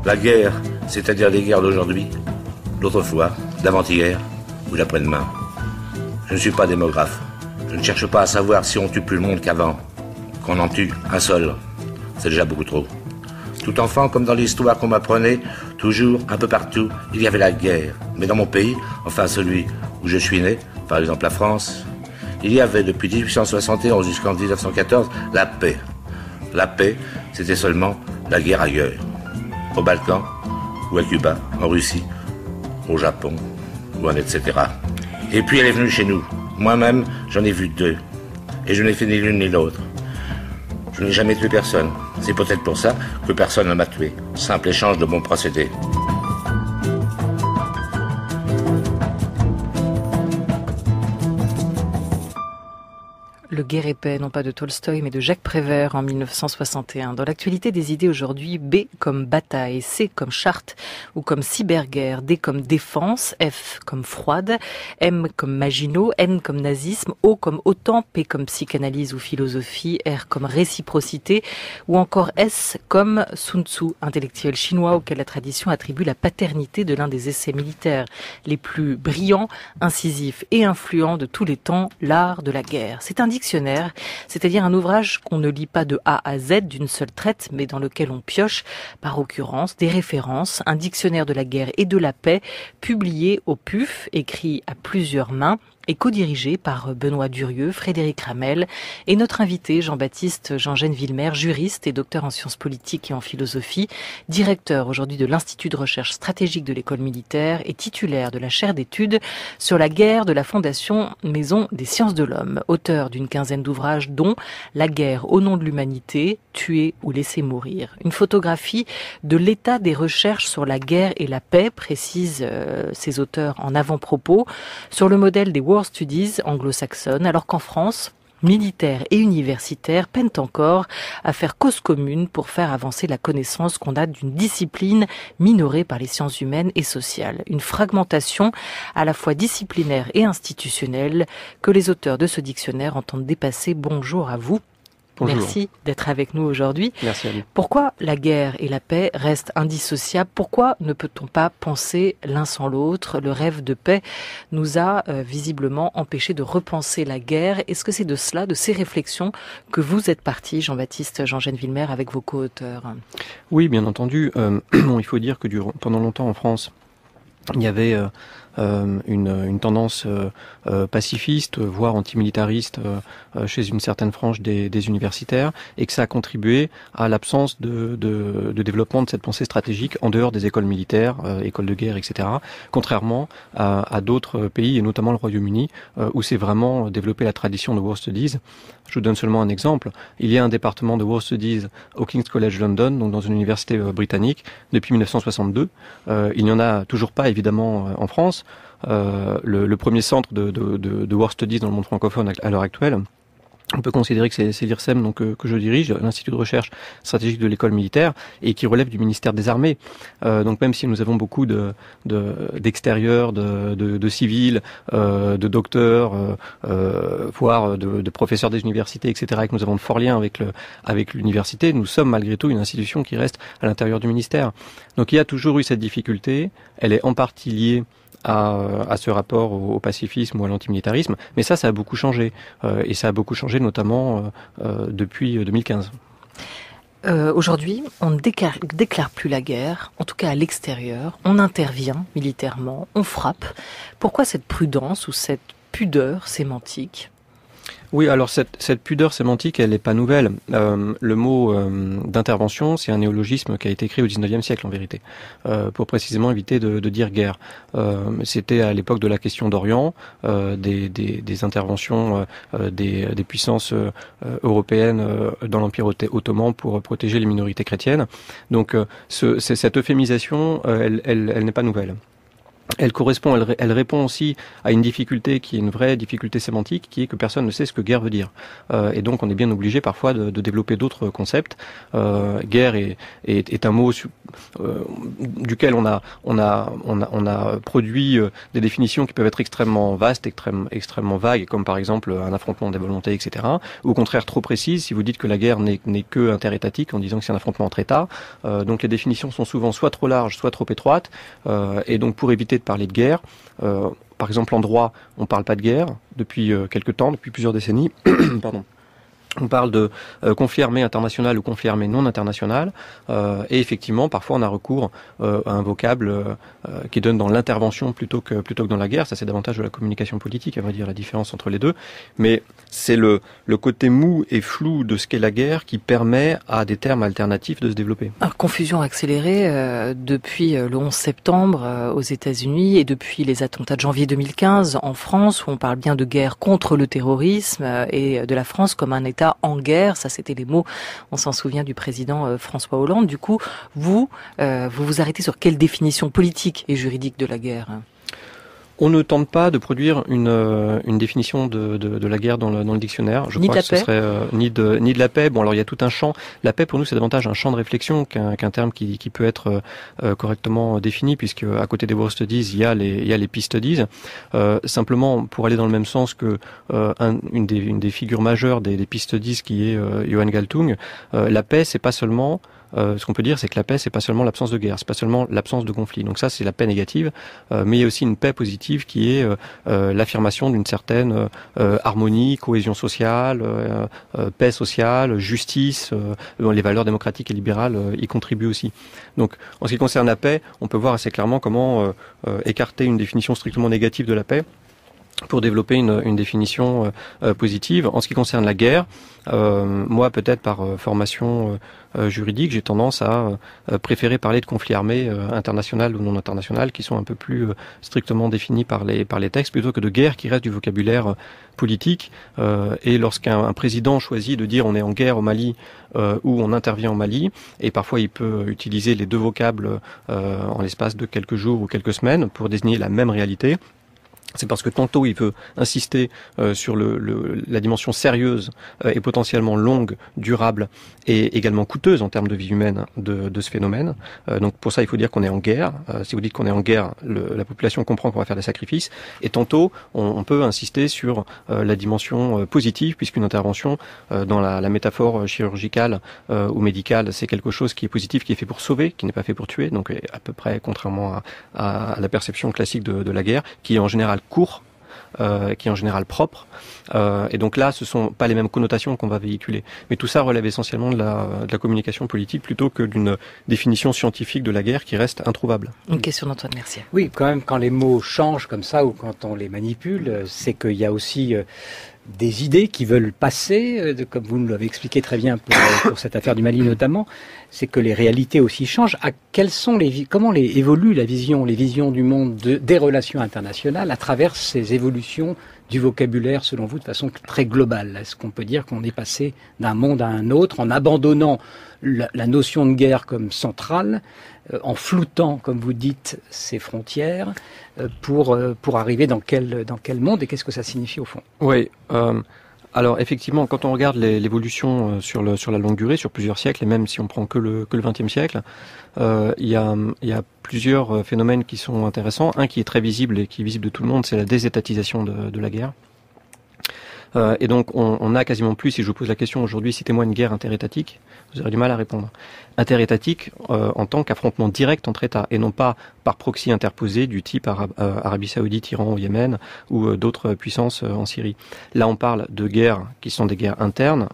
La guerre, c'est-à-dire les guerres d'aujourd'hui, d'autrefois, d'avant-hier ou d'après-demain. Je ne suis pas démographe. Je ne cherche pas à savoir si on tue plus le monde qu'avant. Qu'on en tue un seul, c'est déjà beaucoup trop. Tout enfant, comme dans l'histoire qu'on m'apprenait, toujours, un peu partout, il y avait la guerre. Mais dans mon pays, enfin celui où je suis né, par exemple la France, il y avait depuis 1871 jusqu'en 1914 la paix. La paix, c'était seulement la guerre ailleurs. Au Balkan, ou à Cuba, en Russie, au Japon, ou en etc. Et puis elle est venue chez nous. Moi-même, j'en ai vu 2. Et je n'ai fait ni l'une ni l'autre. Je n'ai jamais tué personne. C'est peut-être pour ça que personne ne m'a tué. Simple échange de bons procédés. Le Guerre et paix, non pas de Tolstoï, mais de Jacques Prévert en 1961. Dans l'actualité des idées aujourd'hui, B comme bataille, C comme charte ou comme cyberguerre, D comme défense, F comme froide, M comme Maginot, N comme nazisme, O comme OTAN, P comme psychanalyse ou philosophie, R comme réciprocité ou encore S comme Sun Tzu, intellectuel chinois auquel la tradition attribue la paternité de l'un des essais militaires les plus brillants, incisifs et influents de tous les temps, l'art de la guerre. C'est un dictionnaire, c'est-à-dire un ouvrage qu'on ne lit pas de A à Z d'une seule traite, mais dans lequel on pioche, par occurrence, des références, un dictionnaire de la guerre et de la paix, publié au PUF, écrit à plusieurs mains, et co-dirigé par Benoît Durieux, Frédéric Ramel et notre invité Jean-Baptiste Jean-Genvillemer, juriste et docteur en sciences politiques et en philosophie, directeur aujourd'hui de l'Institut de recherche stratégique de l'école militaire et titulaire de la chaire d'études sur la guerre de la Fondation Maison des sciences de l'homme, auteur d'une quinzaine d'ouvrages dont La guerre au nom de l'humanité, tuer ou laisser mourir. Une photographie de l'état des recherches sur la guerre et la paix, précisent ses auteurs en avant-propos, sur le modèle des War Studies anglo-saxonnes, alors qu'en France, militaires et universitaires peinent encore à faire cause commune pour faire avancer la connaissance qu'on a d'une discipline minorée par les sciences humaines et sociales. Une fragmentation à la fois disciplinaire et institutionnelle que les auteurs de ce dictionnaire entendent dépasser. Bonjour à vous. Bonjour. Merci d'être avec nous aujourd'hui. Merci à vous. Pourquoi la guerre et la paix restent indissociables? Pourquoi ne peut-on pas penser l'un sans l'autre? Le rêve de paix nous a visiblement empêché de repenser la guerre. Est-ce que c'est de cela, de ces réflexions, que vous êtes parti, Jean-Baptiste Jean-Genvillemer, avec vos co-auteurs? Oui, bien entendu. Bon, il faut dire que pendant longtemps en France, il y avait une tendance pacifiste, voire antimilitariste chez une certaine frange des universitaires, et que ça a contribué à l'absence de développement de cette pensée stratégique en dehors des écoles militaires, écoles de guerre, etc., contrairement à d'autres pays, et notamment le Royaume-Uni, où c'est vraiment développé la tradition de War Studies. Je vous donne seulement un exemple. Il y a un département de War Studies au King's College London, donc dans une université britannique, depuis 1962. Il n'y en a toujours pas, évidemment, en France. Le premier centre de War Studies dans le monde francophone à l'heure actuelle, on peut considérer que c'est l'IRSEM donc, que je dirige, l'Institut de recherche stratégique de l'école militaire, et qui relève du ministère des Armées. Donc même si nous avons beaucoup d'extérieurs, de civils, de docteurs, voire de professeurs des universités, etc., et que nous avons de forts liens avec l'université, nous sommes malgré tout une institution qui reste à l'intérieur du ministère. Donc il y a toujours eu cette difficulté, elle est en partie liée à ce rapport au pacifisme ou à l'antimilitarisme, mais ça a beaucoup changé, et ça a beaucoup changé notamment depuis 2015. Aujourd'hui, on ne déclare plus la guerre, en tout cas à l'extérieur, on intervient militairement, on frappe. Pourquoi cette prudence ou cette pudeur sémantique ? Oui, alors cette pudeur sémantique, elle n'est pas nouvelle. Le mot d'intervention, c'est un néologisme qui a été créé au XIXe siècle en vérité, pour précisément éviter de dire guerre. C'était à l'époque de la question d'Orient, des interventions des puissances européennes dans l'Empire ottoman pour protéger les minorités chrétiennes. Donc cette euphémisation, elle n'est pas nouvelle. Elle répond aussi à une difficulté qui est une vraie difficulté sémantique, qui est que personne ne sait ce que guerre veut dire. Et donc on est bien obligé parfois de développer d'autres concepts. Guerre est un mot duquel on a produit des définitions qui peuvent être extrêmement vastes, extrêmement vagues, comme par exemple un affrontement des volontés, etc. Ou au contraire trop précises, si vous dites que la guerre n'est que interétatique, en disant que c'est un affrontement entre États. Donc les définitions sont souvent soit trop larges, soit trop étroites. Et donc pour éviter de parler de guerre. Par exemple, en droit, on ne parle pas de guerre depuis quelque temps, depuis plusieurs décennies. Pardon. On parle de conflit armé international ou conflit armé non international, et effectivement, parfois, on a recours à un vocable qui donne dans l'intervention plutôt que dans la guerre. Ça, c'est davantage de la communication politique, à vrai dire, la différence entre les deux. Mais c'est le côté mou et flou de ce qu'est la guerre qui permet à des termes alternatifs de se développer. Alors, confusion accélérée depuis le 11 septembre aux États-Unis et depuis les attentats de janvier 2015 en France, où on parle bien de guerre contre le terrorisme et de la France comme un État en guerre. Ça, c'était les mots, on s'en souvient, du président François Hollande. Du coup, vous vous arrêtez sur quelle définition politique et juridique de la guerre ? On ne tente pas de produire une définition de la guerre dans le dictionnaire. Je crois que ce serait ni de la paix. Bon, alors il y a tout un champ. La paix, pour nous, c'est davantage un champ de réflexion qu'un terme qui peut être correctement défini, puisque à côté des war studies, il y a les peace studies. Simplement, pour aller dans le même sens que une des figures majeures des peace studies, qui est Johan Galtung, la paix, c'est pas seulement ce qu'on peut dire, c'est que la paix, c'est pas seulement l'absence de guerre, c'est pas seulement l'absence de conflit. Donc ça, c'est la paix négative, mais il y a aussi une paix positive qui est l'affirmation d'une certaine harmonie, cohésion sociale, paix sociale, justice. Les valeurs démocratiques et libérales y contribuent aussi. Donc, en ce qui concerne la paix, on peut voir assez clairement comment écarter une définition strictement négative de la paix pour développer une définition positive. En ce qui concerne la guerre, moi, peut-être par formation juridique, j'ai tendance à préférer parler de conflit armé international ou non international, qui sont un peu plus strictement définis par les textes, plutôt que de guerre qui reste du vocabulaire politique. Et lorsqu'un président choisit de dire on est en guerre au Mali ou on intervient au Mali, et parfois il peut utiliser les deux vocables en l'espace de quelques jours ou quelques semaines pour désigner la même réalité, c'est parce que tantôt il veut insister sur la dimension sérieuse et potentiellement longue, durable et également coûteuse en termes de vie humaine de ce phénomène. Donc pour ça il faut dire qu'on est en guerre. Si vous dites qu'on est en guerre, la population comprend qu'on va faire des sacrifices. Et tantôt on peut insister sur la dimension positive, puisqu'une intervention dans la métaphore chirurgicale ou médicale, c'est quelque chose qui est positif, qui est fait pour sauver, qui n'est pas fait pour tuer. Donc à peu près contrairement à la perception classique de la guerre, qui est en général court, qui est en général propre, et donc là ce sont pas les mêmes connotations qu'on va véhiculer, mais tout ça relève essentiellement de la communication politique plutôt que d'une définition scientifique de la guerre qui reste introuvable. Une question d'Antoine Mercier. Oui, quand même, quand les mots changent comme ça ou quand on les manipule, c'est qu'il y a aussi des idées qui veulent passer, comme vous nous l'avez expliqué très bien pour cette affaire du Mali notamment, c'est que les réalités aussi changent. Comment évolue les visions du monde des relations internationales à travers ces évolutions du vocabulaire, selon vous, de façon très globale? Est-ce qu'on peut dire qu'on est passé d'un monde à un autre en abandonnant la notion de guerre comme centrale, en floutant, comme vous dites, ces frontières, pour arriver dans quel monde, et qu'est-ce que ça signifie au fond? Oui, alors effectivement, quand on regarde l'évolution sur la longue durée, sur plusieurs siècles, et même si on prend que le XXe siècle, il y a plusieurs phénomènes qui sont intéressants. Un qui est très visible et qui est visible de tout le monde, c'est la désétatisation de la guerre. Et donc on a quasiment plus, si je vous pose la question aujourd'hui, citez-moi une guerre interétatique, vous aurez du mal à répondre. Interétatique en tant qu'affrontement direct entre États, et non pas par proxy interposé du type Arabie Saoudite, Iran au Yémen, ou d'autres puissances en Syrie. Là on parle de guerres qui sont des guerres internes,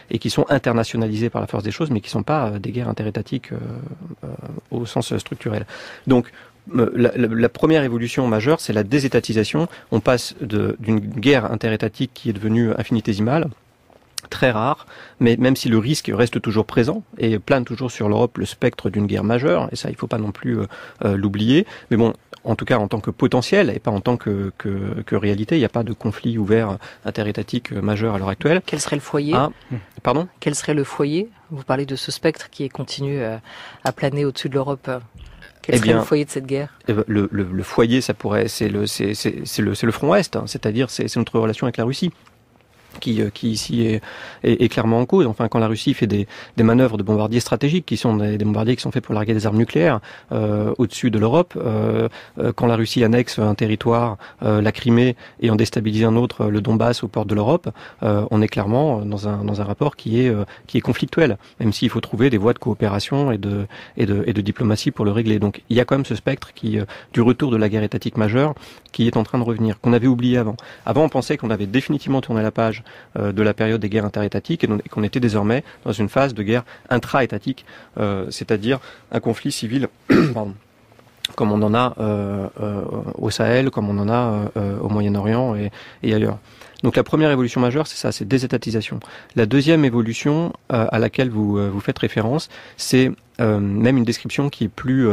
et qui sont internationalisées par la force des choses, mais qui ne sont pas des guerres interétatiques au sens structurel. Donc la première évolution majeure, c'est la désétatisation. On passe d'une guerre interétatique qui est devenue infinitésimale, très rare, mais même si le risque reste toujours présent et plane toujours sur l'Europe le spectre d'une guerre majeure, et ça il ne faut pas non plus l'oublier, mais bon, en tout cas en tant que potentiel et pas en tant que réalité, il n'y a pas de conflit ouvert interétatique majeur à l'heure actuelle. Quel serait le foyer? Pardon? Quel serait le foyer? Vous parlez de ce spectre qui continue à planer au-dessus de l'Europe. Quel serait le foyer de cette guerre? Le foyer, c'est le front Est, hein, c'est-à-dire c'est notre relation avec la Russie qui ici est clairement en cause. Enfin, quand la Russie fait des manœuvres de bombardiers stratégiques, qui sont des bombardiers qui sont faits pour larguer des armes nucléaires au-dessus de l'Europe, quand la Russie annexe un territoire, la Crimée, et en déstabilise un autre, le Donbass, aux portes de l'Europe, on est clairement dans un rapport qui est conflictuel, même s'il faut trouver des voies de coopération et de diplomatie pour le régler. Donc il y a quand même ce spectre du retour de la guerre étatique majeure qui est en train de revenir, qu'on avait oublié avant. Avant, on pensait qu'on avait définitivement tourné la page de la période des guerres interétatiques et qu'on était désormais dans une phase de guerre intra-étatique, c'est-à-dire un conflit civil pardon, comme on en a au Sahel, comme on en a au Moyen-Orient et ailleurs. Donc la première évolution majeure, c'est ça, c'est désétatisation. La deuxième évolution à laquelle vous faites référence, c'est même une description qui est plus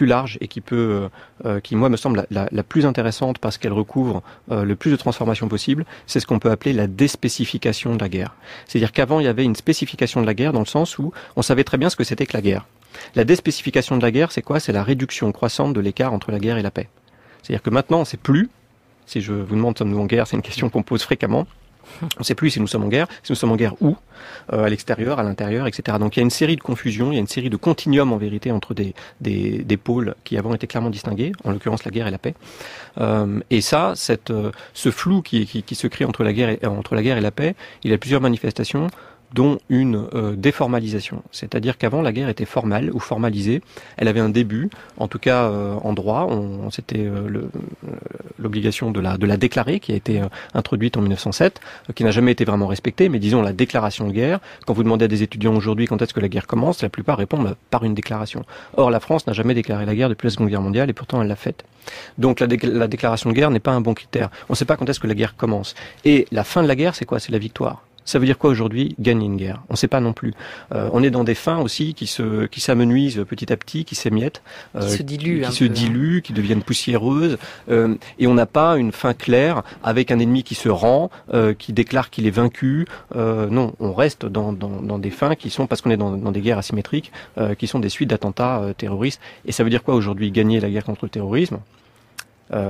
large et qui moi me semble la plus intéressante parce qu'elle recouvre le plus de transformations possibles. C'est ce qu'on peut appeler la déspécification de la guerre. C'est-à-dire qu'avant il y avait une spécification de la guerre dans le sens où on savait très bien ce que c'était que la guerre. La déspécification de la guerre, c'est quoi? C'est la réduction croissante de l'écart entre la guerre et la paix. C'est-à-dire que maintenant on ne sait plus. Si je vous demande sommes-nous en guerre, c'est une question qu'on pose fréquemment. On ne sait plus si nous sommes en guerre, si nous sommes en guerre où, à l'extérieur, à l'intérieur, etc. Donc il y a une série de confusions, il y a une série de continuums en vérité entre des pôles qui avant étaient clairement distingués, en l'occurrence la guerre et la paix. Et ça, ce flou qui se crée entre la guerre et la paix, il a plusieurs manifestations, dont une déformalisation. C'est-à-dire qu'avant, la guerre était formelle ou formalisée. Elle avait un début, en tout cas en droit. C'était l'obligation de la déclarer, qui a été introduite en 1907, qui n'a jamais été vraiment respectée, mais disons la déclaration de guerre. Quand vous demandez à des étudiants aujourd'hui quand est-ce que la guerre commence, la plupart répondent par une déclaration. Or, la France n'a jamais déclaré la guerre depuis la Seconde Guerre mondiale, et pourtant elle l'a faite. Donc la déclaration de guerre n'est pas un bon critère. On ne sait pas quand est-ce que la guerre commence. Et la fin de la guerre, c'est quoi? C'est la victoire. Ça veut dire quoi aujourd'hui, gagner une guerre? On ne sait pas non plus. On est dans des fins aussi qui s'amenuisent petit à petit, qui s'émiettent, qui se diluent, qui deviennent poussiéreuses, et on n'a pas une fin claire avec un ennemi qui se rend, qui déclare qu'il est vaincu. Non, on reste dans des fins qui sont, parce qu'on est dans des guerres asymétriques, qui sont des suites d'attentats terroristes. Et ça veut dire quoi aujourd'hui, gagner la guerre contre le terrorisme?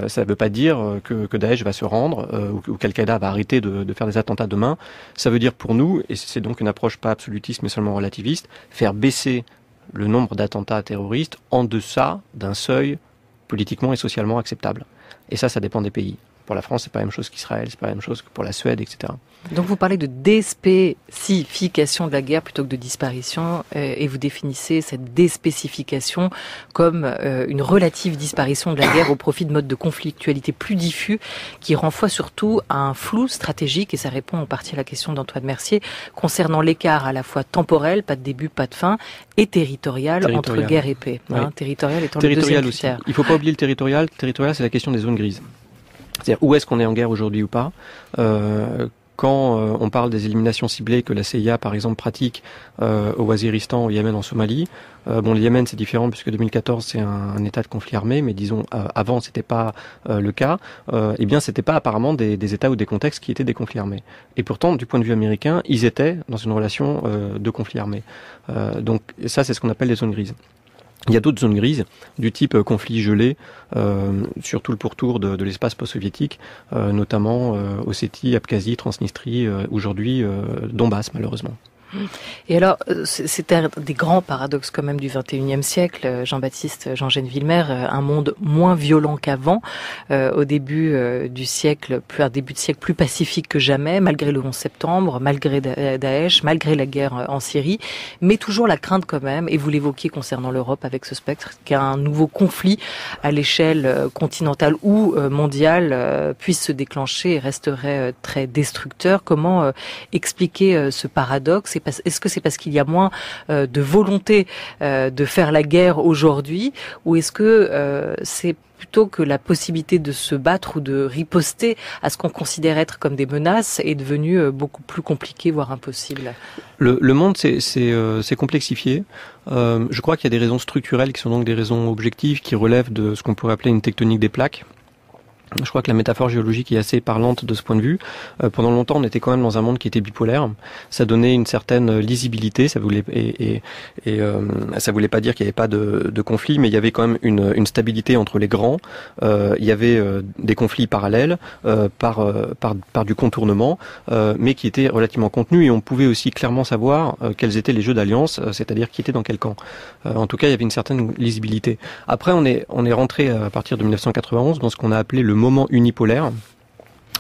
Ça ne veut pas dire que Daesh va se rendre ou qu'Al-Qaïda va arrêter de faire des attentats demain. Ça veut dire pour nous, et c'est donc une approche pas absolutiste mais seulement relativiste, faire baisser le nombre d'attentats terroristes en deçà d'un seuil politiquement et socialement acceptable. Et ça dépend des pays. Pour la France, c'est pas la même chose qu'Israël, c'est pas la même chose que pour la Suède, etc. Donc vous parlez de déspécification de la guerre plutôt que de disparition, et vous définissez cette déspécification comme une relative disparition de la guerre au profit de modes de conflictualité plus diffus qui renvoient surtout à un flou stratégique, et ça répond en partie à la question d'Antoine Mercier, concernant l'écart à la fois temporel, pas de début, pas de fin, et territorial. Entre guerre et paix. Oui. Territorial étant le deuxième critère. Il ne faut pas oublier le territorial. Le territorial, c'est la question des zones grises. C'est-à-dire où est-ce qu'on est en guerre aujourd'hui ou pas. Quand on parle des éliminations ciblées que la CIA, par exemple, pratique au Waziristan, au Yémen, en Somalie, le Yémen, c'est différent puisque 2014, c'est un état de conflit armé, mais disons, avant, c'était pas le cas. Eh bien, c'était pas apparemment des états ou des contextes qui étaient des conflits armés. Et pourtant, du point de vue américain, ils étaient dans une relation de conflit armé. Donc, ça, c'est ce qu'on appelle les zones grises. Il y a d'autres zones grises, du type conflit gelé, sur tout le pourtour de l'espace post-soviétique, notamment Ossétie, Abkhazie, Transnistrie, aujourd'hui Donbass, malheureusement. Et alors, c'est un des grands paradoxes quand même du XXIe siècle, Jean Genevillemer, un monde moins violent qu'avant, au début du siècle, un début de siècle plus pacifique que jamais, malgré le 11 septembre, malgré Daesh, malgré la guerre en Syrie, mais toujours la crainte quand même, et vous l'évoquiez concernant l'Europe avec ce spectre, qu'un nouveau conflit à l'échelle continentale ou mondiale puisse se déclencher et resterait très destructeur. Comment expliquer ce paradoxe? Est-ce que c'est parce qu'il y a moins de volonté de faire la guerre aujourd'hui, ou est-ce que c'est plutôt que la possibilité de se battre ou de riposter à ce qu'on considère être comme des menaces est devenue beaucoup plus compliqué, voire impossible? Le monde c'est complexifié. Je crois qu'il y a des raisons structurelles qui sont donc des raisons objectives qui relèvent de ce qu'on pourrait appeler une tectonique des plaques. Je crois que la métaphore géologique est assez parlante de ce point de vue. Pendant longtemps, on était quand même dans un monde qui était bipolaire. Ça donnait une certaine lisibilité. Ça voulait ça voulait pas dire qu'il n'y avait pas de conflit, mais il y avait quand même une stabilité entre les grands. Il y avait des conflits parallèles par du contournement, mais qui étaient relativement contenus, et on pouvait aussi clairement savoir quels étaient les jeux d'alliance, c'est-à-dire qui était dans quel camp. En tout cas, il y avait une certaine lisibilité. Après, on est rentré à partir de 1991 dans ce qu'on a appelé le moment unipolaire.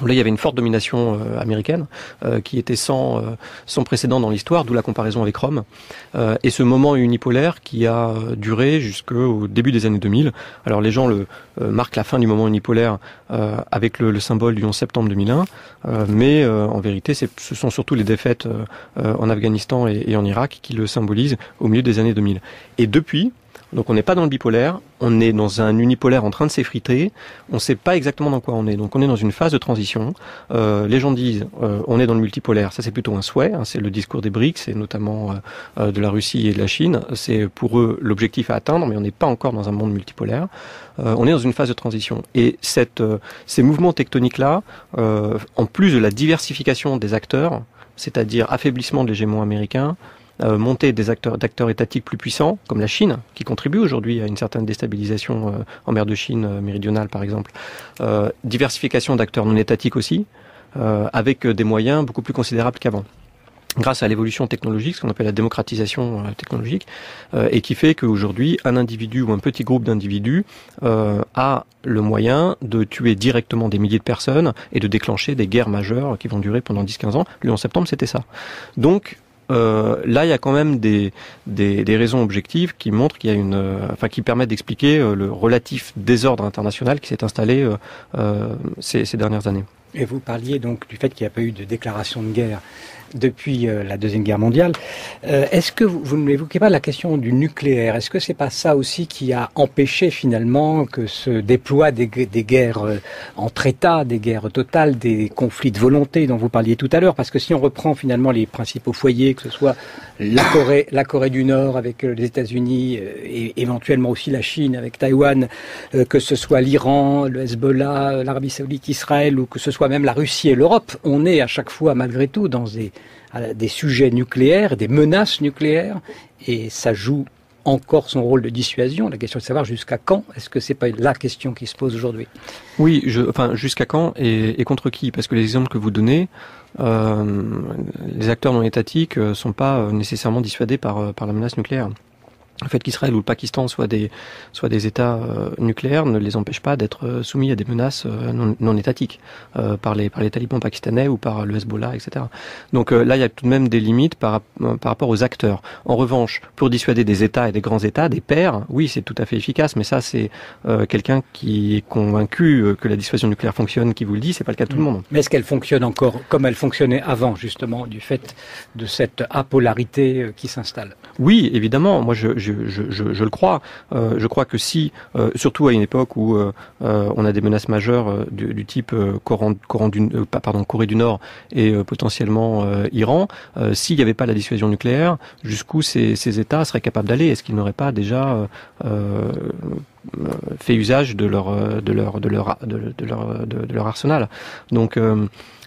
Là, il y avait une forte domination américaine qui était sans précédent dans l'histoire, d'où la comparaison avec Rome. Et ce moment unipolaire qui a duré jusqu'au début des années 2000. Alors les gens marquent la fin du moment unipolaire avec le symbole du 11 septembre 2001, mais en vérité, ce sont surtout les défaites en Afghanistan et en Irak qui le symbolisent au milieu des années 2000. Et depuis, donc on n'est pas dans le bipolaire, on est dans un unipolaire en train de s'effriter, on ne sait pas exactement dans quoi on est. Donc on est dans une phase de transition. Les gens disent on est dans le multipolaire, ça c'est plutôt un souhait, hein, c'est le discours des BRICS et notamment de la Russie et de la Chine. C'est pour eux l'objectif à atteindre, mais on n'est pas encore dans un monde multipolaire. On est dans une phase de transition. Et ces mouvements tectoniques-là, en plus de la diversification des acteurs, c'est-à-dire affaiblissement de l'hégémon américain, montée d'acteurs étatiques plus puissants, comme la Chine, qui contribue aujourd'hui à une certaine déstabilisation en mer de Chine méridionale, par exemple. Diversification d'acteurs non étatiques aussi, avec des moyens beaucoup plus considérables qu'avant. Grâce à l'évolution technologique, ce qu'on appelle la démocratisation technologique, et qui fait qu'aujourd'hui, un individu ou un petit groupe d'individus a le moyen de tuer directement des milliers de personnes et de déclencher des guerres majeures qui vont durer pendant 10-15 ans. Le 11 septembre, c'était ça. Donc, là, il y a quand même des raisons objectives qui montrent qu'il y a qui permettent d'expliquer le relatif désordre international qui s'est installé ces dernières années. Et vous parliez donc du fait qu'il n'y a pas eu de déclaration de guerre depuis la Deuxième Guerre mondiale. Est-ce que vous n'évoquez pas la question du nucléaire? Est-ce que c'est pas ça aussi qui a empêché finalement que se déploient des guerres entre États, des guerres totales, des conflits de volonté dont vous parliez tout à l'heure? Parce que si on reprend finalement les principaux foyers, que ce soit la Corée du Nord avec les États-Unis et éventuellement aussi la Chine avec Taïwan, que ce soit l'Iran, le Hezbollah, l'Arabie Saoudite, Israël, ou que ce soit même la Russie et l'Europe, on est à chaque fois malgré tout dans des sujets nucléaires, des menaces nucléaires, et ça joue encore son rôle de dissuasion. La question est de savoir jusqu'à quand. Est-ce que c'est pas la question qui se pose aujourd'hui? Oui, jusqu'à quand et contre qui? Parce que les exemples que vous donnez, les acteurs non étatiques sont pas nécessairement dissuadés par la menace nucléaire. Le fait qu'Israël ou le Pakistan soient des États nucléaires ne les empêche pas d'être soumis à des menaces non étatiques par les talibans pakistanais ou par le Hezbollah, etc. Donc là, il y a tout de même des limites par rapport aux acteurs. En revanche, pour dissuader des États et des grands États, des pairs, oui, c'est tout à fait efficace. Mais ça, c'est quelqu'un qui est convaincu que la dissuasion nucléaire fonctionne qui vous le dit. C'est pas le cas de tout le monde. Mais est-ce qu'elle fonctionne encore comme elle fonctionnait avant, justement, du fait de cette apolarité qui s'installe? Oui, évidemment. Moi, je le crois. Je crois que si, surtout à une époque où on a des menaces majeures du type Corée du Nord et potentiellement Iran, s'il n'y avait pas la dissuasion nucléaire, jusqu'où ces États seraient capables d'aller? Est-ce qu'ils n'auraient pas déjà fait usage de leur arsenal? Donc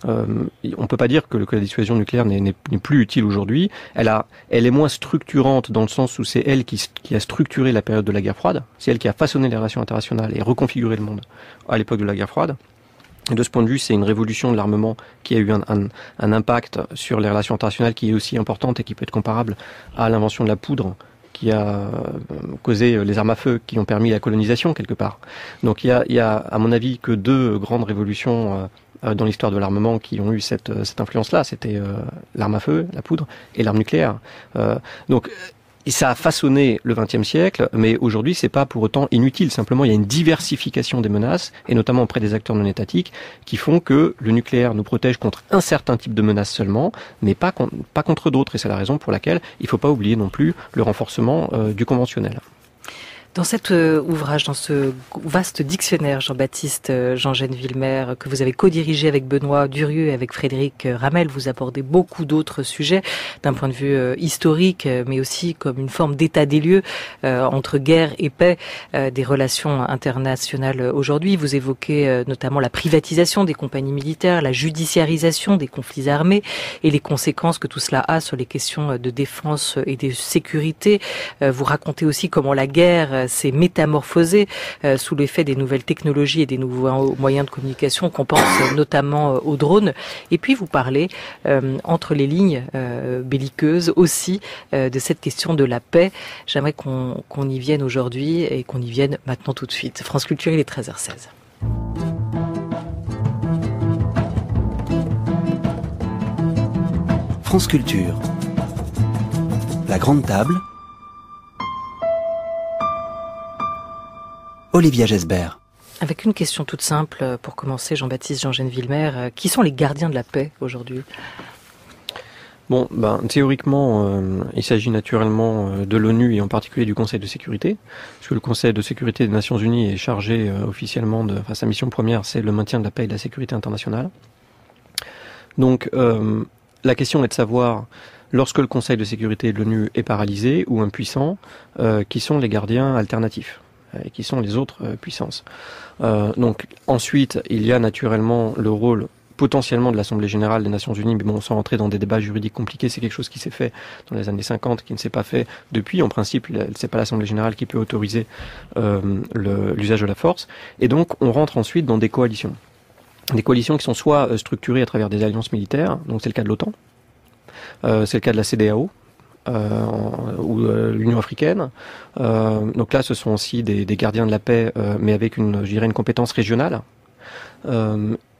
on peut pas dire que la dissuasion nucléaire n'est plus utile aujourd'hui. Elle est moins structurante dans le sens où c'est elle qui a structuré la période de la guerre froide. C'est elle qui a façonné les relations internationales et reconfiguré le monde à l'époque de la guerre froide. Et de ce point de vue, c'est une révolution de l'armement qui a eu un impact sur les relations internationales qui est aussi importante et qui peut être comparable à l'invention de la poudre qui a causé les armes à feu, qui ont permis la colonisation quelque part. Donc il y a à mon avis que deux grandes révolutions dans l'histoire de l'armement qui ont eu cette influence-là. C'était l'arme à feu, la poudre, et l'arme nucléaire. Donc ça a façonné le XXe siècle, mais aujourd'hui c'est pas pour autant inutile. Simplement il y a une diversification des menaces, et notamment auprès des acteurs non étatiques, qui font que le nucléaire nous protège contre un certain type de menaces seulement, mais pas contre d'autres. Et c'est la raison pour laquelle il faut pas oublier non plus le renforcement du conventionnel. Dans cet ouvrage, dans ce vaste dictionnaire, Jean-Baptiste Jean Genevillemer, que vous avez co-dirigé avec Benoît Durieux et avec Frédéric Ramel, vous abordez beaucoup d'autres sujets d'un point de vue historique, mais aussi comme une forme d'état des lieux entre guerre et paix des relations internationales aujourd'hui. Vous évoquez notamment la privatisation des compagnies militaires, la judiciarisation des conflits armés et les conséquences que tout cela a sur les questions de défense et de sécurité. Vous racontez aussi comment la guerre s'est métamorphosée sous l'effet des nouvelles technologies et des nouveaux moyens de communication, qu'on pense notamment aux drones. Et puis vous parlez, entre les lignes belliqueuses aussi, de cette question de la paix. J'aimerais qu'on y vienne aujourd'hui et qu'on y vienne maintenant tout de suite. France Culture, il est 13h16. France Culture. La grande table. Olivia Gesbert. Avec une question toute simple, pour commencer, Jean-Baptiste Jean Genevillemer, qui sont les gardiens de la paix aujourd'hui ? Bon, théoriquement, il s'agit naturellement de l'ONU et en particulier du Conseil de sécurité, parce que le Conseil de sécurité des Nations Unies est chargé officiellement sa mission première, c'est le maintien de la paix et de la sécurité internationale. Donc, la question est de savoir, lorsque le Conseil de sécurité de l'ONU est paralysé ou impuissant, qui sont les gardiens alternatifs et qui sont les autres puissances. Donc ensuite, il y a naturellement le rôle potentiellement de l'Assemblée Générale des Nations Unies, mais bon, sans rentrer dans des débats juridiques compliqués, c'est quelque chose qui s'est fait dans les années 50, qui ne s'est pas fait depuis. En principe, c'est pas l'Assemblée Générale qui peut autoriser l'usage de la force. Et donc, on rentre ensuite dans des coalitions. Des coalitions qui sont soit structurées à travers des alliances militaires, donc c'est le cas de l'OTAN, c'est le cas de la CEDEAO, ou l'Union africaine. Donc là, ce sont aussi des gardiens de la paix, mais avec je dirais une compétence régionale,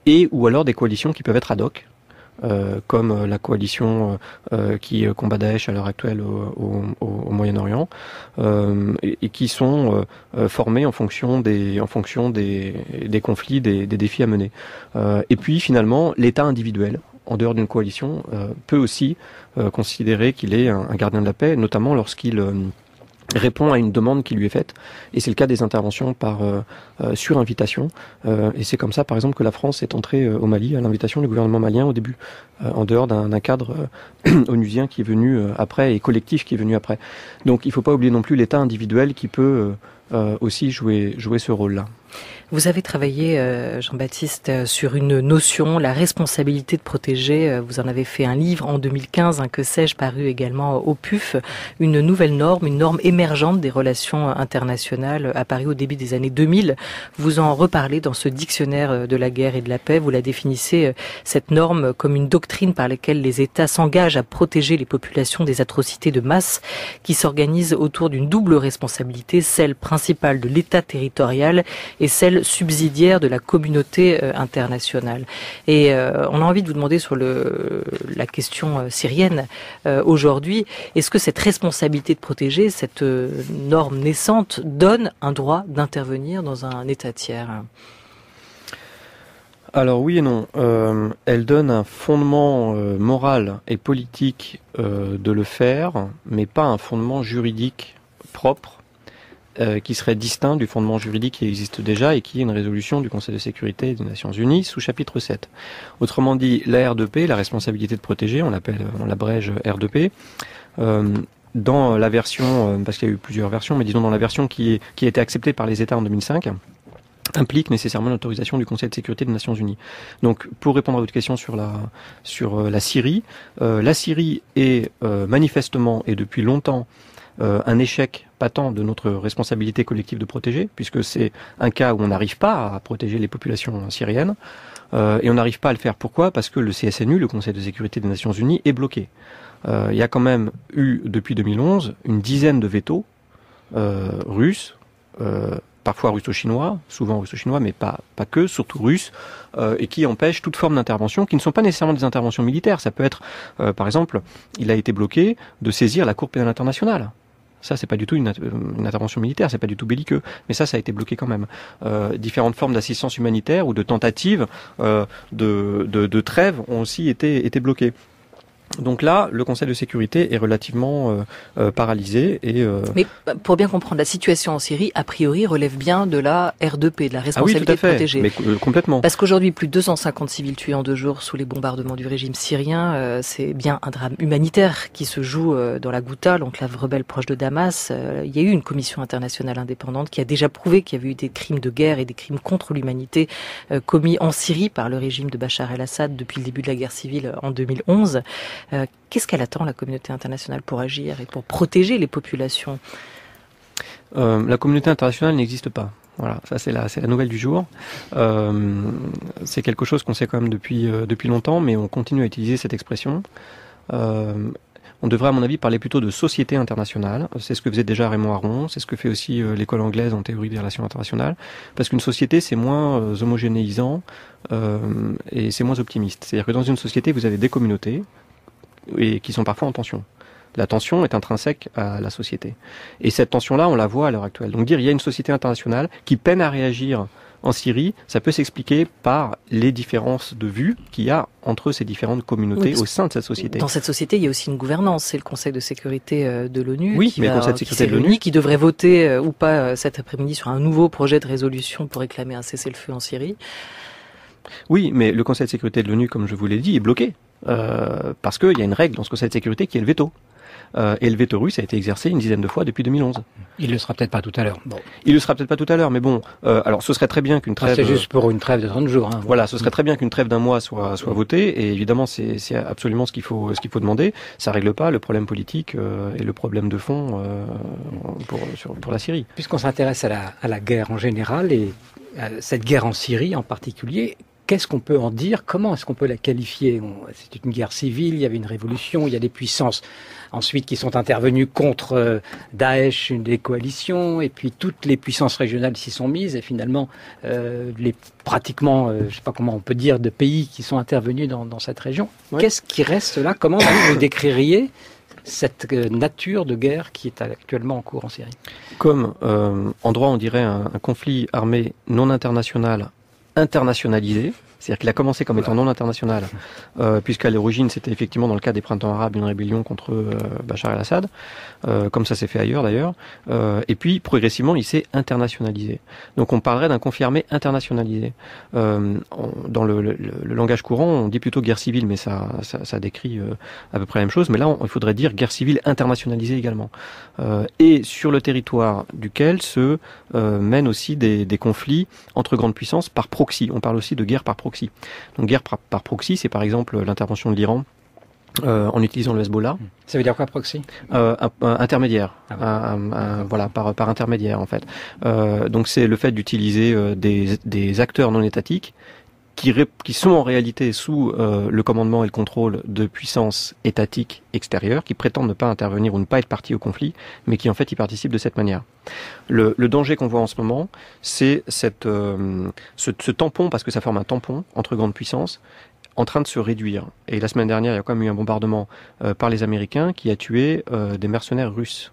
et ou alors des coalitions qui peuvent être ad hoc, comme la coalition qui combat Daesh à l'heure actuelle au Moyen-Orient, et qui sont formées en fonction des conflits, des défis à mener. Et puis finalement, l'État individuel, en dehors d'une coalition, peut aussi considérer qu'il est un gardien de la paix, notamment lorsqu'il répond à une demande qui lui est faite. Et c'est le cas des interventions sur invitation. Et c'est comme ça, par exemple, que la France est entrée au Mali à l'invitation du gouvernement malien au début, en dehors d'un cadre onusien qui est venu après et collectif qui est venu après. Donc il ne faut pas oublier non plus l'État individuel qui peut aussi jouer ce rôle-là. Vous avez travaillé, Jean-Baptiste, sur une notion, la responsabilité de protéger. Vous en avez fait un livre en 2015, Que sais-je, paru également au PUF, une nouvelle norme, une norme émergente des relations internationales apparue au début des années 2000. Vous en reparlez dans ce dictionnaire de la guerre et de la paix. Vous la définissez, cette norme, comme une doctrine par laquelle les États s'engagent à protéger les populations des atrocités de masse qui s'organisent autour d'une double responsabilité, celle principale de l'État territorial et celle subsidiaire de la communauté internationale. Et on a envie de vous demander sur la question syrienne aujourd'hui, est-ce que cette responsabilité de protéger, cette norme naissante, donne un droit d'intervenir dans un État tiers ? Alors oui et non. Elle donne un fondement moral et politique de le faire, mais pas un fondement juridique propre, qui serait distinct du fondement juridique qui existe déjà et qui est une résolution du Conseil de sécurité des Nations Unies sous chapitre 7. Autrement dit, la R2P, la responsabilité de protéger, on l'abrège R2P, dans la version, parce qu'il y a eu plusieurs versions, mais disons dans la version qui a été acceptée par les États en 2005, implique nécessairement l'autorisation du Conseil de sécurité des Nations Unies. Donc, pour répondre à votre question sur la Syrie est manifestement et depuis longtemps un échec patent de notre responsabilité collective de protéger, puisque c'est un cas où on n'arrive pas à protéger les populations syriennes, et on n'arrive pas à le faire. Pourquoi ? Parce que le CSNU, le Conseil de sécurité des Nations Unies, est bloqué. Il y a quand même eu, depuis 2011, une dizaine de vétos russes, parfois russo-chinois, souvent russo-chinois, mais pas que, surtout russes, et qui empêchent toute forme d'intervention, qui ne sont pas nécessairement des interventions militaires. Ça peut être, par exemple, il a été bloqué de saisir la Cour pénale internationale. Ça, c'est pas du tout une intervention militaire, c'est pas du tout belliqueux, mais ça a été bloqué quand même. Différentes formes d'assistance humanitaire ou de tentatives de trêve ont aussi été bloquées. Donc là, le Conseil de sécurité est relativement paralysé. Mais pour bien comprendre, la situation en Syrie, a priori, relève bien de la R2P, de la responsabilité protégée. Mais complètement. Parce qu'aujourd'hui, plus de 250 civils tués en 2 jours sous les bombardements du régime syrien, c'est bien un drame humanitaire qui se joue dans la Ghouta, l'enclave rebelle proche de Damas. Il y a eu une commission internationale indépendante qui a déjà prouvé qu'il y avait eu des crimes de guerre et des crimes contre l'humanité commis en Syrie par le régime de Bachar el-Assad depuis le début de la guerre civile en 2011. Qu'est-ce qu'elle attend, la communauté internationale, pour agir et pour protéger les populations ? La communauté internationale n'existe pas. Voilà, ça c'est la nouvelle du jour. C'est quelque chose qu'on sait quand même depuis longtemps, mais on continue à utiliser cette expression. On devrait, à mon avis, parler plutôt de société internationale. C'est ce que faisait déjà Raymond Aron, c'est ce que fait aussi l'école anglaise en théorie des relations internationales. Parce qu'une société, c'est moins homogénéisant et c'est moins optimiste. C'est-à-dire que dans une société, vous avez des communautés et qui sont parfois en tension. La tension est intrinsèque à la société. Et cette tension-là, on la voit à l'heure actuelle. Donc dire il y a une société internationale qui peine à réagir en Syrie, ça peut s'expliquer par les différences de vues qu'il y a entre ces différentes communautés au sein de cette société. Dans cette société, il y a aussi une gouvernance. C'est le Conseil de sécurité de l'ONU le Conseil de sécurité de l'ONU qui devrait voter ou pas cet après-midi sur un nouveau projet de résolution pour réclamer un cessez-le-feu en Syrie. Oui, mais le Conseil de sécurité de l'ONU, comme je vous l'ai dit, est bloqué. Parce qu'il y a une règle dans ce Conseil de sécurité qui est le veto. Et le veto russe a été exercé une dizaine de fois depuis 2011. Il le sera peut-être pas tout à l'heure. Bon. Il le sera peut-être pas tout à l'heure, mais bon. Alors, ce serait très bien qu'une trêve. C'est juste pour une trêve de 30 jours. Hein. Voilà, ce serait très bien qu'une trêve d'un mois soit votée. Et évidemment, c'est absolument ce qu'il faut demander. Ça règle pas le problème politique et le problème de fond pour la Syrie. Puisqu'on s'intéresse à la guerre en général et à cette guerre en Syrie en particulier. Qu'est-ce qu'on peut en dire ? Comment est-ce qu'on peut la qualifier ? C'est une guerre civile, il y avait une révolution, il y a des puissances ensuite qui sont intervenues contre Daesh, une des coalitions, et puis toutes les puissances régionales s'y sont mises, et finalement, pratiquement, je ne sais pas comment on peut dire, de pays qui sont intervenus dans cette région. Ouais. Qu'est-ce qui reste là ? Comment vous décririez cette nature de guerre qui est actuellement en cours en Syrie ? Comme, en droit, on dirait un conflit armé non international internationalisé, c'est-à-dire qu'il a commencé comme étant non international, puisqu'à l'origine c'était effectivement dans le cas des printemps arabes une rébellion contre Bachar el-Assad, comme ça s'est fait ailleurs d'ailleurs, et puis progressivement il s'est internationalisé. Donc on parlerait d'un conflit armé internationalisé. Dans le langage courant on dit plutôt guerre civile, mais ça décrit à peu près la même chose, mais là il faudrait dire guerre civile internationalisée également. Et sur le territoire duquel se mènent aussi des conflits entre grandes puissances par proxy. On parle aussi de guerre par proxy. Donc guerre par proxy, c'est par exemple l'intervention de l'Iran en utilisant le Hezbollah. Ça veut dire quoi proxy ? Intermédiaire. Ah ouais. Voilà, par intermédiaire en fait. Donc c'est le fait d'utiliser des acteurs non étatiques qui sont en réalité sous le commandement et le contrôle de puissances étatiques extérieures, qui prétendent ne pas intervenir ou ne pas être partie au conflit, mais qui en fait y participent de cette manière. Le danger qu'on voit en ce moment, c'est ce tampon, parce que ça forme un tampon entre grandes puissances, en train de se réduire. Et la semaine dernière, il y a quand même eu un bombardement par les Américains qui a tué des mercenaires russes.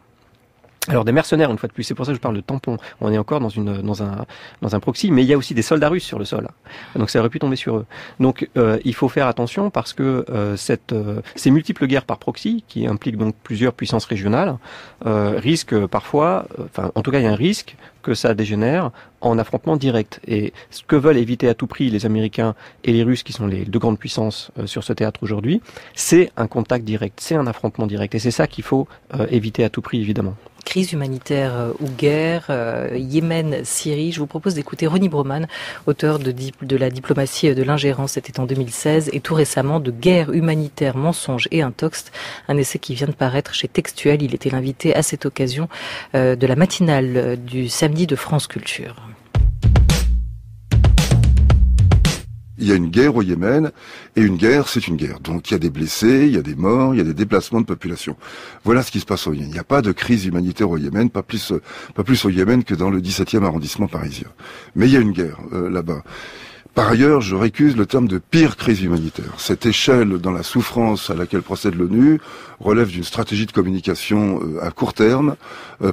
Alors des mercenaires, une fois de plus, c'est pour ça que je parle de tampon. On est encore dans un proxy, mais il y a aussi des soldats russes sur le sol. Donc ça aurait pu tomber sur eux. Donc il faut faire attention parce que ces multiples guerres par proxy, qui impliquent donc plusieurs puissances régionales, risquent parfois, en tout cas il y a un risque que ça dégénère en affrontement direct. Et ce que veulent éviter à tout prix les Américains et les Russes, qui sont les deux grandes puissances sur ce théâtre aujourd'hui, c'est un contact direct, c'est un affrontement direct. Et c'est ça qu'il faut éviter à tout prix, évidemment. Crise humanitaire ou guerre, Yémen, Syrie. Je vous propose d'écouter Ronnie Broman, auteur de La diplomatie de l'ingérence, c'était en 2016, et tout récemment de Guerre humanitaire, mensonges et intox, un essai qui vient de paraître chez Textuel. Il était l'invité à cette occasion de la matinale du samedi de France Culture. Il y a une guerre au Yémen, et une guerre, c'est une guerre. Donc il y a des blessés, il y a des morts, il y a des déplacements de population. Voilà ce qui se passe au Yémen. Il n'y a pas de crise humanitaire au Yémen, pas plus au Yémen que dans le 17e arrondissement parisien. Mais il y a une guerre là-bas. Par ailleurs, je récuse le terme de pire crise humanitaire. Cette échelle dans la souffrance à laquelle procède l'ONU relève d'une stratégie de communication à court terme,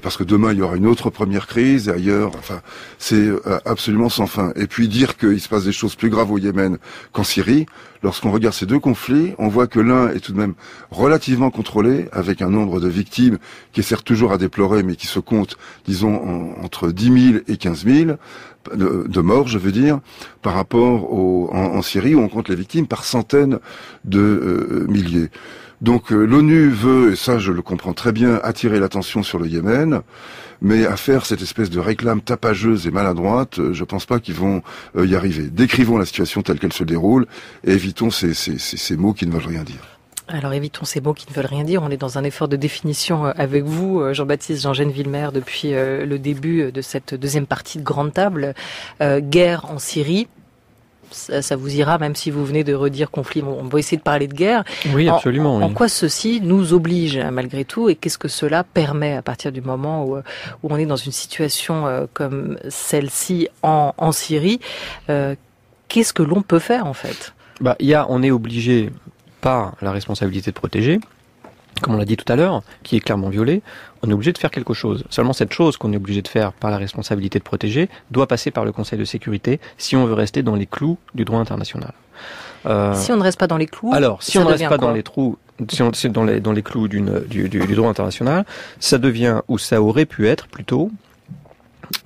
parce que demain il y aura une autre première crise et ailleurs, enfin, c'est absolument sans fin. Et puis dire qu'il se passe des choses plus graves au Yémen qu'en Syrie, lorsqu'on regarde ces deux conflits, on voit que l'un est tout de même relativement contrôlé, avec un nombre de victimes qui est certes toujours à déplorer, mais qui se compte, disons, entre 10 000 et 15 000 de morts, je veux dire, par rapport en Syrie, où on compte les victimes par centaines de milliers. Donc l'ONU veut, et ça je le comprends très bien, attirer l'attention sur le Yémen, mais à faire cette espèce de réclame tapageuse et maladroite, je pense pas qu'ils vont y arriver. Décrivons la situation telle qu'elle se déroule et évitons ces mots qui ne veulent rien dire. Alors évitons ces mots qui ne veulent rien dire. On est dans un effort de définition avec vous, Jean-Baptiste Jean-Gène-Villemer, depuis le début de cette deuxième partie de Grande Table. Guerre en Syrie. Ça vous ira, même si vous venez de redire conflit. On va essayer de parler de guerre. Oui, absolument. En quoi ceci nous oblige, malgré tout, et qu'est-ce que cela permet à partir du moment où on est dans une situation comme celle-ci en Syrie? Qu'est-ce que l'on peut faire, en fait? On est obligé par la responsabilité de protéger, comme on l'a dit tout à l'heure, qui est clairement violée. On est obligé de faire quelque chose. Seulement cette chose qu'on est obligé de faire par la responsabilité de protéger doit passer par le Conseil de sécurité si on veut rester dans les clous du droit international. Si on ne reste pas dans les clous, alors si on ne reste pas dans les trous, si on est dans les clous du droit international, ça devient, ou ça aurait pu être plutôt,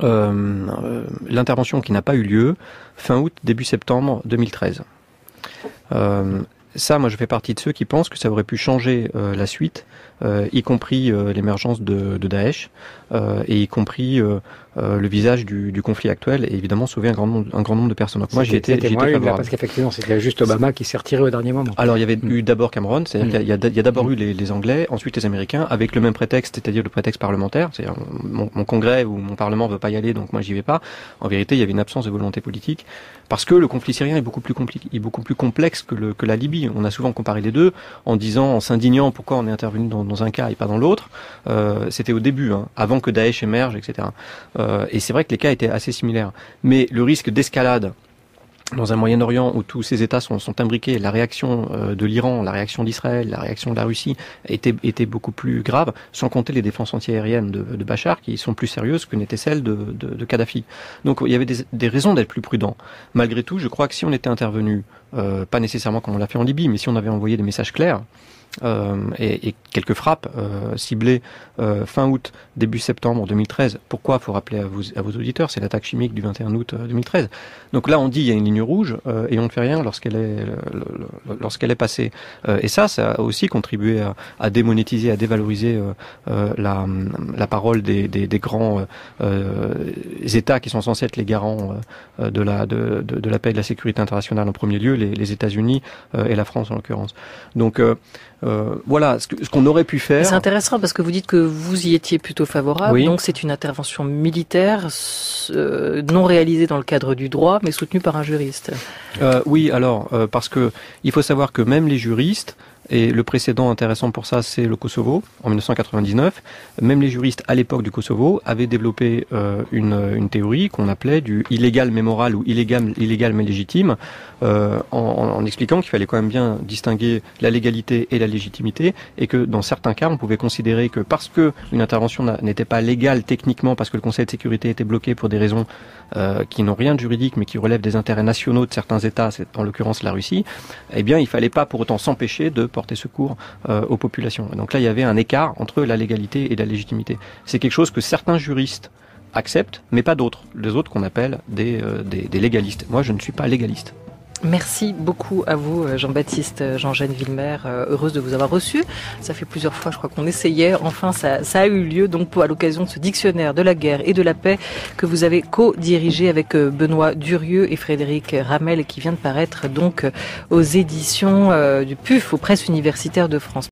l'intervention qui n'a pas eu lieu fin août, début septembre 2013. Ça, moi, je fais partie de ceux qui pensent que ça aurait pu changer la suite, y compris l'émergence de Daesh, et y compris le visage du conflit actuel, et évidemment sauver un grand nombre de personnes. Donc moi, j'y étais favorable. Parce qu'effectivement, c'était juste Obama qui s'est retiré au dernier moment. Alors, il y avait eu d'abord Cameron, c'est-à-dire qu'il y a d'abord eu les Anglais, ensuite les Américains, avec le même prétexte, c'est-à-dire le prétexte parlementaire. C'est-à-dire mon congrès ou mon parlement veut pas y aller, donc moi j'y vais pas. En vérité, il y avait une absence de volonté politique, parce que le conflit syrien est beaucoup plus complexe que la Libye. On a souvent comparé les deux en s'indignant pourquoi on est intervenu dans un cas et pas dans l'autre. C'était au début, avant que Daesh émerge, etc. Et c'est vrai que les cas étaient assez similaires. Mais le risque d'escalade dans un Moyen-Orient où tous ces États sont imbriqués, la réaction de l'Iran, la réaction d'Israël, la réaction de la Russie était beaucoup plus grave, sans compter les défenses antiaériennes de Bachar qui sont plus sérieuses que n'étaient celles de Kadhafi. Donc il y avait des raisons d'être plus prudent. Malgré tout, je crois que si on était intervenu, pas nécessairement comme on l'a fait en Libye, mais si on avait envoyé des messages clairs, et quelques frappes ciblées fin août, début septembre 2013. Pourquoi? Faut rappeler à vos auditeurs, c'est l'attaque chimique du 21 août 2013. Donc là, on dit il y a une ligne rouge et on ne fait rien lorsqu'elle est passée. Et ça a aussi contribué à démonétiser, à dévaloriser la parole des grands États qui sont censés être les garants de la paix et de la sécurité internationale en premier lieu, les États-Unis et la France en l'occurrence. Donc voilà ce qu'on aurait pu faire. C'est intéressant parce que vous dites que vous y étiez plutôt favorable. Oui. Donc c'est une intervention militaire non réalisée dans le cadre du droit, mais soutenue par un juriste. Oui, alors parce que il faut savoir que même les juristes, et le précédent intéressant pour ça, c'est le Kosovo, en 1999. Même les juristes à l'époque du Kosovo avaient développé une théorie qu'on appelait du illégal mais moral ou illégal mais légitime, en expliquant qu'il fallait quand même bien distinguer la légalité et la légitimité, et que dans certains cas, on pouvait considérer que parce que une intervention n'était pas légale techniquement, parce que le Conseil de sécurité était bloqué pour des raisons qui n'ont rien de juridique, mais qui relèvent des intérêts nationaux de certains États, c'est en l'occurrence la Russie, eh bien, il fallait pas pour autant s'empêcher de porter secours aux populations. Et donc là, il y avait un écart entre la légalité et la légitimité. C'est quelque chose que certains juristes acceptent, mais pas d'autres. Les autres qu'on appelle des légalistes. Moi, je ne suis pas légaliste. Merci beaucoup à vous, Jean-Baptiste Jean-Gène-Villemer. Heureuse de vous avoir reçu. Ça fait plusieurs fois, je crois qu'on essayait. Enfin, ça a eu lieu donc à l'occasion de ce dictionnaire de la guerre et de la paix que vous avez co-dirigé avec Benoît Durieux et Frédéric Ramel, qui vient de paraître donc aux éditions du PUF, aux Presses universitaires de France.